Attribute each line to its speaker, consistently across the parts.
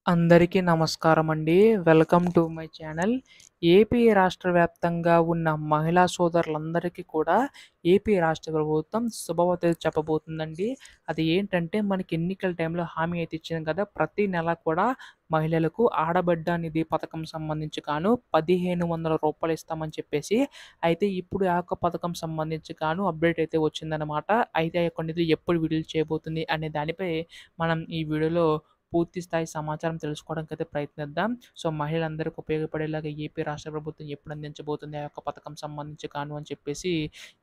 Speaker 1: అందరికీ నమస్కారమండి. Welcome to my channel. AP రాష్ట్ర వ్యాప్తంగా ఉన్న మహిళా సోదరులందరికీ కూడా ఏపీ రాష్ట్ర ప్రభుత్వం శుభవార్తలు చెప్పబోతుందండి. అది ఏంటంటే మనకి ఎన్నికల టైంలో హామీ అయితే ఇచ్చింది కదా! ప్రతి నెల కూడా మహిళలకు ఆడబిడ్డ నిధి పథకం సంబంధించి గాను రూ. 1500 ఇస్తామని చెప్పేసి అయితే ఇప్పుడు ఆ యొక్క పథకం సంబంధించి గాను అప్డేట్ అయితే వచ్చిందనమాట. అయితే ఆ యొక్క నిధులు ఎప్పుడు విడుదల చేయబోతుంది అనే దానిపై మనం ఈ వీడియోలో పూర్తి స్థాయి సమాచారం తెలుసుకోవడానికైతే ప్రయత్నిద్దాం. సో, మహిళలందరికి ఉపయోగపడేలాగా ఏపీ రాష్ట్ర ప్రభుత్వం ఎప్పుడు అందించబోతుంది ఆ యొక్క పథకం సంబంధించి అని చెప్పేసి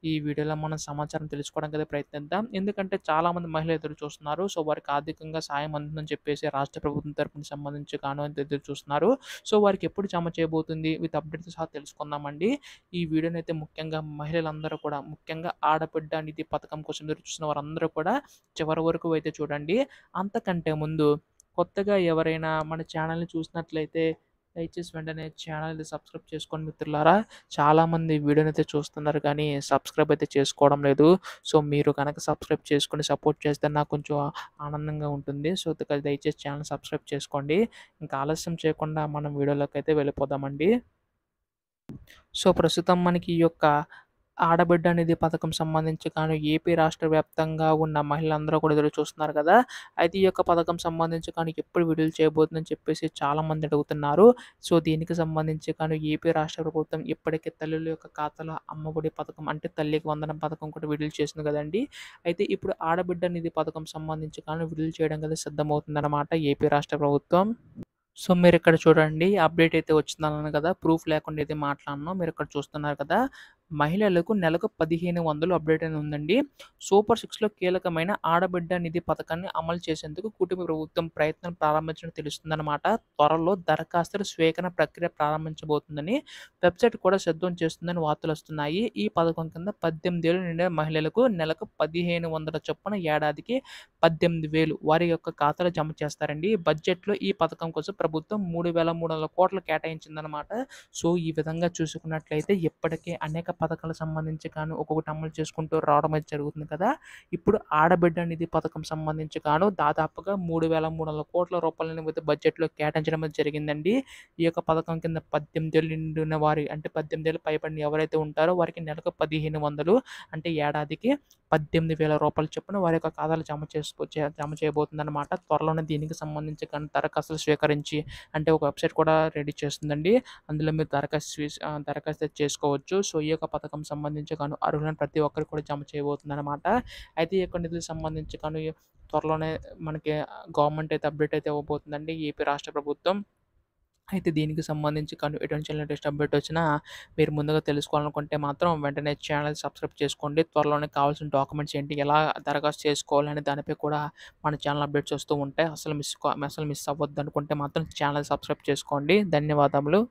Speaker 1: ఈ వీడియోలో మనం సమాచారం తెలుసుకోవడానికైతే ప్రయత్నిద్దాం. ఎందుకంటే చాలామంది మహిళలు ఎదురు చూస్తున్నారు. సో, వారికి ఆర్థికంగా సాయం అందుతుందని చెప్పేసి రాష్ట్ర ప్రభుత్వం తరపున సంబంధించి అని ఎదురు చూస్తున్నారు. సో, వారికి ఎప్పుడు జమ చేయబోతుంది విత్ అప్డేట్‌తో సహా తెలుసుకుందామండి. ఈ వీడియోనైతే ముఖ్యంగా మహిళలందరూ కూడా ముఖ్యంగా ఆడబిడ్డ నిధి పథకం కోసం ఎదురు చూస్తున్న వారందరూ కూడా చివరి వరకు అయితే చూడండి. అంతకంటే ముందు కొత్తగా ఎవరైనా మన ఛానల్‌ని చూసినట్లయితే దయచేసి వెంటనే ఛానల్‌ని సబ్స్క్రైబ్ చేసుకోండి మిత్రులారా. చాలామంది వీడియోనైతే చూస్తున్నారు కానీ సబ్స్క్రైబ్ అయితే చేసుకోవడం లేదు. సో, మీరు గనక సబ్స్క్రైబ్ చేసుకొని సపోర్ట్ చేస్తే నాకు కొంచెం ఆనందంగా ఉంటుంది. సో, దయచేసి ఛానల్ సబ్స్క్రైబ్ చేసుకోండి. ఇంకా ఆలస్యం చేయకుండా మనం వీడియోలోకైతే వెళ్ళిపోదామండి. సో, ప్రస్తుతం మనకి ఈ యొక్క ఆడబిడ్డ నిధి పథకం సంబంధించి ఏపీ రాష్ట్ర వ్యాప్తంగా ఉన్న మహిళలందరూ కూడా ఎదురు చూస్తున్నారు కదా! అయితే ఈ యొక్క పథకం సంబంధించి ఎప్పుడు విడుదల చేయబోతుందని చెప్పేసి చాలామంది అడుగుతున్నారు. సో, దీనికి సంబంధించి ఏపీ రాష్ట్ర ప్రభుత్వం ఇప్పటికే తల్లుల యొక్క ఖాతాలో అమ్మఒడి పథకం అంటే తల్లికి వందనం పథకం కూడా విడుదల చేసింది కదండీ! అయితే ఇప్పుడు ఆడబిడ్డ నిధి పథకం సంబంధించి విడుదల చేయడానికి అయితే సిద్ధమవుతుందన్నమాట ఏపీ రాష్ట్ర ప్రభుత్వం. సో, మీరిక్కడ చూడండి అప్డేట్ అయితే వచ్చిందన్నాను కదా! ప్రూఫ్ లేకుండా అయితే మాట్లాడను. మీరిక్కడ చూస్తున్నారు కదా! మహిళలకు నెలకు 1500 అప్డేట్ అని ఉందండి. సూపర్ సిక్స్‌లో కీలకమైన ఆడబిడ్డ నిధి పథకాన్ని అమలు చేసేందుకు కూటమి ప్రభుత్వం ప్రయత్నం ప్రారంభించినట్టు తెలుస్తుందన్నమాట. త్వరలో దరఖాస్తుల స్వీకరణ ప్రక్రియ ప్రారంభించబోతుందని వెబ్‌సైట్ కూడా సిద్ధం చేస్తుందని వార్తలొస్తున్నాయి. ఈ పథకం కింద 18 ఏళ్లు నిండిన మహిళలకు నెలకు 1500 చొప్పున ఏడాదికి 18,000 వారి యొక్క ఖాతాలో జమ చేస్తారండి. బడ్జెట్‌లో ఈ పథకం కోసం ప్రభుత్వం 3,300 కోట్లు కేటాయించిందనమాట. సో, ఈ విధంగా చూసుకున్నట్లయితే ఇప్పటికే అనేక పథకాలకు సంబంధించి ఒక్కొక్కటి అమలు చేసుకుంటూ రావడం అయితే జరుగుతుంది కదా! ఇప్పుడు ఆడబిడ్డ నిధి పథకం సంబంధించి దాదాపుగా 3,300 కోట్ల రూపాయలని అయితే బడ్జెట్‌లో కేటాయించడం అయితే జరిగిందండి. ఈ యొక్క పథకం కింద 18 ఏళ్ళు నిండిన వారి అంటే 18 ఏళ్ళు పైబడిన ఎవరైతే ఉంటారో వారికి నెలకు 1500 అంటే ఏడాదికి 18,000 చొప్పున వారి యొక్క ఖాతాలో జమ చేయబోతుందన్నమాట. త్వరలోనే దీనికి సంబంధించి దరఖాస్తులు స్వీకరించి అంటే ఒక వెబ్‌సైట్ కూడా రెడీ చేస్తుందండి. అందులో మీరు దరఖాస్తు చేసుకోవచ్చు. సో, ఈ యొక్క పథకం సంబంధించి అర్హులైన ప్రతి ఒక్కరికి కూడా జమ చేయబోతుందన్నమాట. అయితే ఈ యొక్క నిధులకు సంబంధించి త్వరలోనే మనకి గవర్నమెంట్ అయితే అప్డేట్ అయితే ఇవ్వబోతుందండి ఏపీ రాష్ట్ర ప్రభుత్వం. అయితే దీనికి సంబంధించి ఎటువంటి లేటెస్ట్ అప్డేట్ వచ్చినా మీరు ముందుగా తెలుసుకోవాలనుకుంటే మాత్రం వెంటనే ఛానల్ సబ్స్క్రైబ్ చేసుకోండి. త్వరలోనే కావాల్సిన డాక్యుమెంట్స్ ఏంటి, ఎలా దరఖాస్తు చేసుకోవాలనే దానిపై కూడా మన ఛానల్ అప్డేట్స్ వస్తూ ఉంటాయి. అసలు మిస్ అవ్వద్దనుకుంటే మాత్రం ఛానల్ సబ్స్క్రైబ్ చేసుకోండి. ధన్యవాదములు.